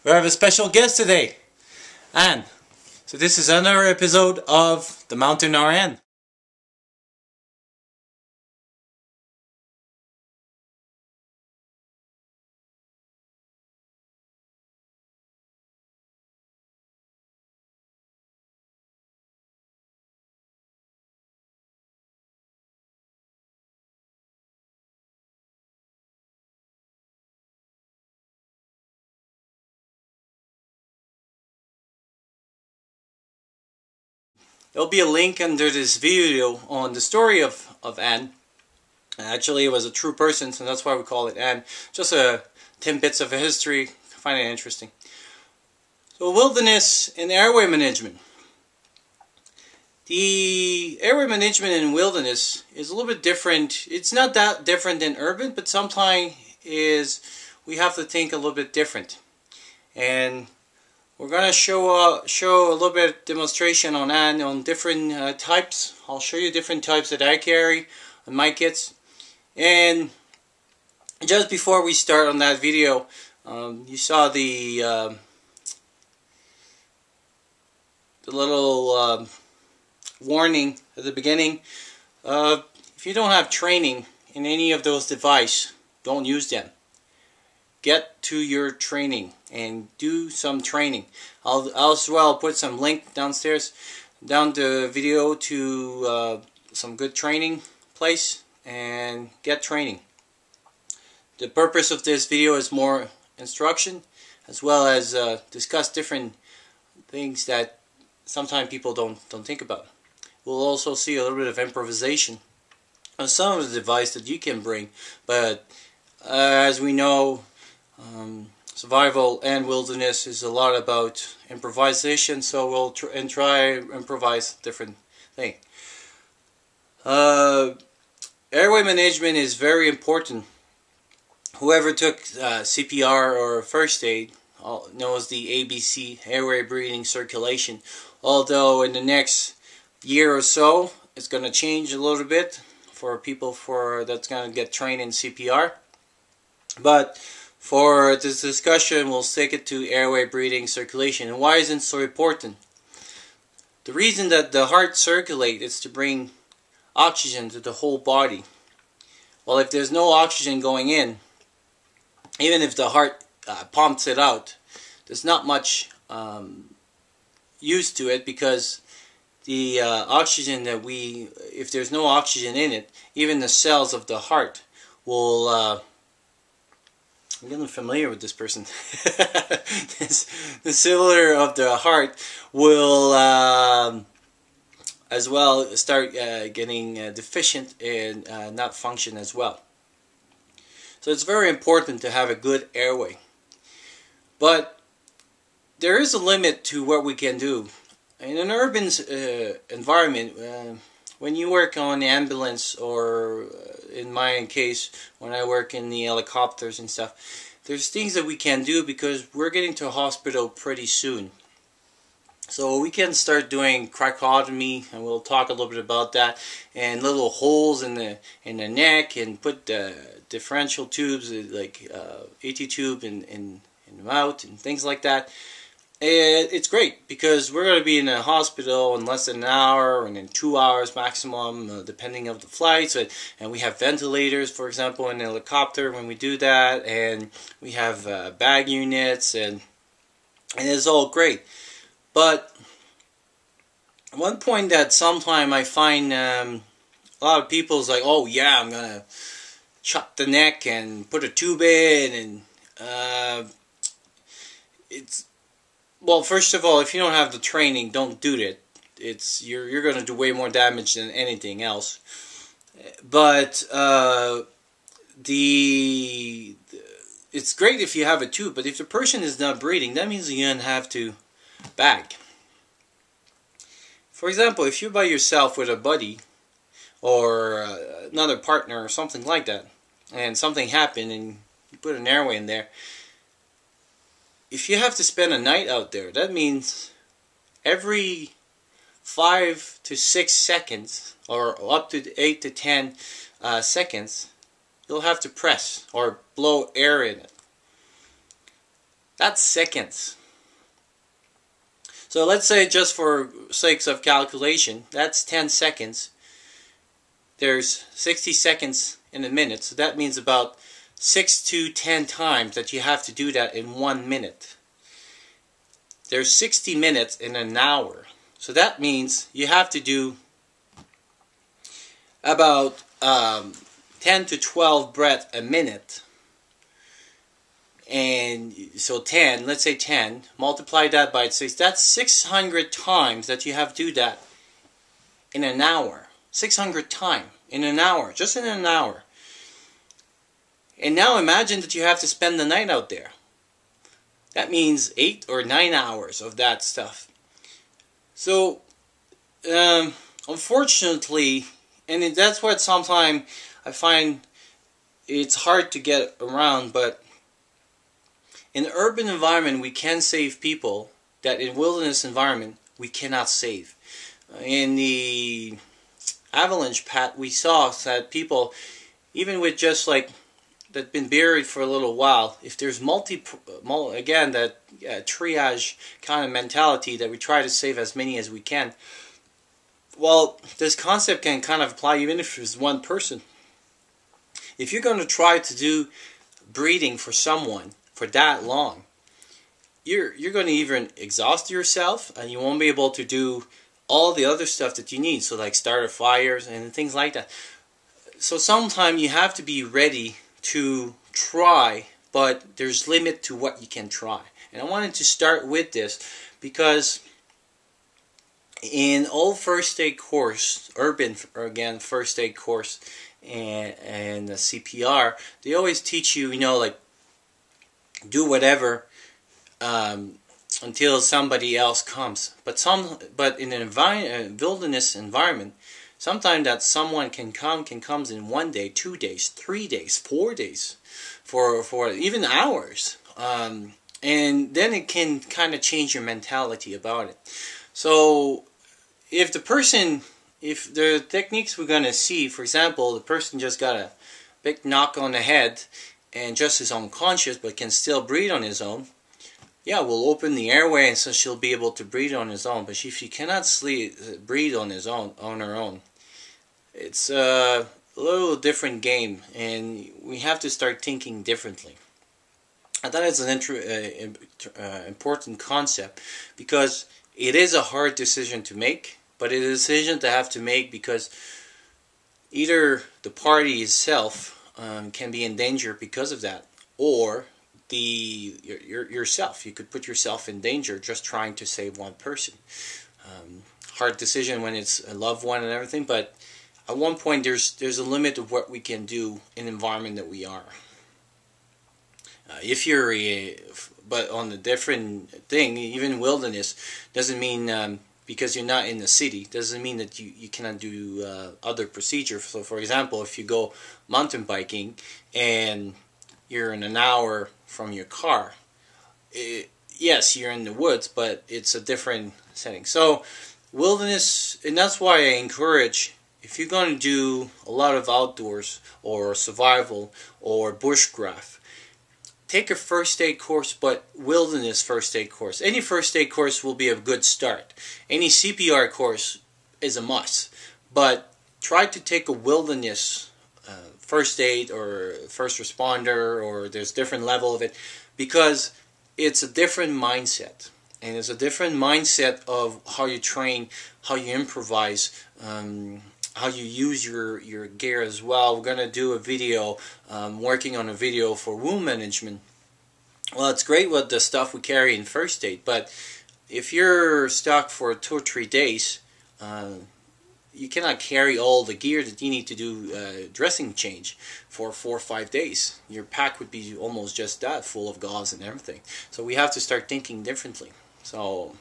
We have a special guest today, Anne. So this is another episode of The Mountain RN. There'll be a link under this video on the story of Anne. Actually, it was a true person, so that's why we call it Anne. Just 10 bits of history. I find it interesting. So, wilderness and airway management. The airway management in wilderness is a little bit different. It's not that different than urban, but sometimes we have to think a little bit different. And we're going to show a little bit of demonstration on different types. I'll show you different types that I carry on my kits. And just before we start on that video, you saw the little warning at the beginning. If you don't have training in any of those devices, don't use them. Get to your training and do some training. I'll as well put some link downstairs, down the video to some good training place and get training. The purpose of this video is more instruction as well as discuss different things that sometimes people don't think about. We'll also see a little bit of improvisation on some of the device that you can bring, but as we know, survival and wilderness is a lot about improvisation, so we'll try improvise different things. Airway management is very important. Whoever took CPR or first aid knows the ABC, airway, breathing, circulation. Although in the next year or so, it's going to change a little bit for people that's going to get trained in CPR. But for this discussion, we'll stick it to airway, breathing, circulation. And why isn't it so important? The reason that the heart circulates is to bring oxygen to the whole body. Well, if there's no oxygen going in, even if the heart pumps it out, there's not much use to it, because the oxygen that if there's no oxygen in it, even the cells of the heart will I'm getting familiar with this person. The cellular of the heart will as well start getting deficient and not function as well. So it's very important to have a good airway. But there is a limit to what we can do. In an urban environment, when you work on the ambulance, or in my case, when I work in the helicopters and stuff, there's things that we can do because we're getting to a hospital pretty soon. So we can start doing cryotomy, and we'll talk a little bit about that, and little holes in the neck, and put differential tubes like AT tube in the mouth and things like that. It's great because we're going to be in a hospital in less than an hour, and in 2 hours maximum, depending on the flights. And we have ventilators, for example, in the helicopter when we do that, and we have bag units, and it's all great. But one point that sometimes I find a lot of people's like, oh yeah, I'm gonna chop the neck and put a tube in, and it's, well, first of all, if you don't have the training, don't do that. You're going to do way more damage than anything else. But it's great if you have a tube, but if the person is not breathing, that means you're going to have to bag. For example, if you're by yourself with a buddy or another partner or something like that, and something happened and you put an airway in there, if you have to spend a night out there, that means every 5 to 6 seconds, or up to 8 to 10 seconds, you'll have to press or blow air in it. That's seconds. So let's say, just for sakes of calculation, that's 10 seconds. There's 60 seconds in a minute, so that means about 6 to 10 times that you have to do that in 1 minute. There's 60 minutes in an hour, so that means you have to do about 10 to 12 breaths a minute. And so 10, let's say 10, multiply that by 6, that's 600 times that you have to do that in an hour. 600 times in an hour, just in an hour. And now imagine that you have to spend the night out there. That means 8 or 9 hours of that stuff. So, unfortunately, and that's what sometimes I find it's hard to get around, but in the urban environment we can save people that in wilderness environment we cannot save. In the avalanche path we saw that people, even with just like that been buried for a little while, if there's again that triage kind of mentality that we try to save as many as we can, well, this concept can kind of apply even if it's one person. If you're going to try to do breathing for someone for that long, you're going to even exhaust yourself, and you won't be able to do all the other stuff that you need, so like starter fires and things like that. So sometimes you have to be ready to try, but there's limit to what you can try. And I wanted to start with this because in old first aid course, urban again first aid course, and the CPR, they always teach you, like do whatever until somebody else comes. But in an wilderness environment, sometimes that someone comes in 1 day, 2 days, 3 days, 4 days, for even hours, and then it can kind of change your mentality about it. So if the techniques we're going to see, for example, the person just got a big knock on the head and just is unconscious but can still breathe on his own, yeah, we'll open the airway and so she'll be able to breathe on his own. But if she cannot breathe on her own, it's a little different game, and we have to start thinking differently. I thought it's an important concept because it is a hard decision to make, but it's a decision to have to make because either the party itself can be in danger because of that, or yourself. You could put yourself in danger just trying to save one person. Hard decision when it's a loved one and everything, but at one point there's a limit of what we can do in the environment that we are. But on the different thing, even wilderness doesn't mean because you're not in the city doesn't mean that you cannot do other procedures. So for example, if you go mountain biking and you're in an hour from your car, yes, you're in the woods, but it's a different setting. So wilderness, and that's why I encourage, if you're going to do a lot of outdoors or survival or bushcraft, take a first aid course, but wilderness first aid course. Any first aid course will be a good start. Any CPR course is a must, but try to take a wilderness first aid or first responder, or there's different level of it, because it's a different mindset, and it's a different mindset of how you train, how you improvise, how you use your gear as well. We're going to do a video, working on a video for wound management. Well, it's great with the stuff we carry in first aid, but if you're stuck for 2 or 3 days, you cannot carry all the gear that you need to do dressing change for 4 or 5 days. Your pack would be almost just that, full of gauze and everything. So we have to start thinking differently. So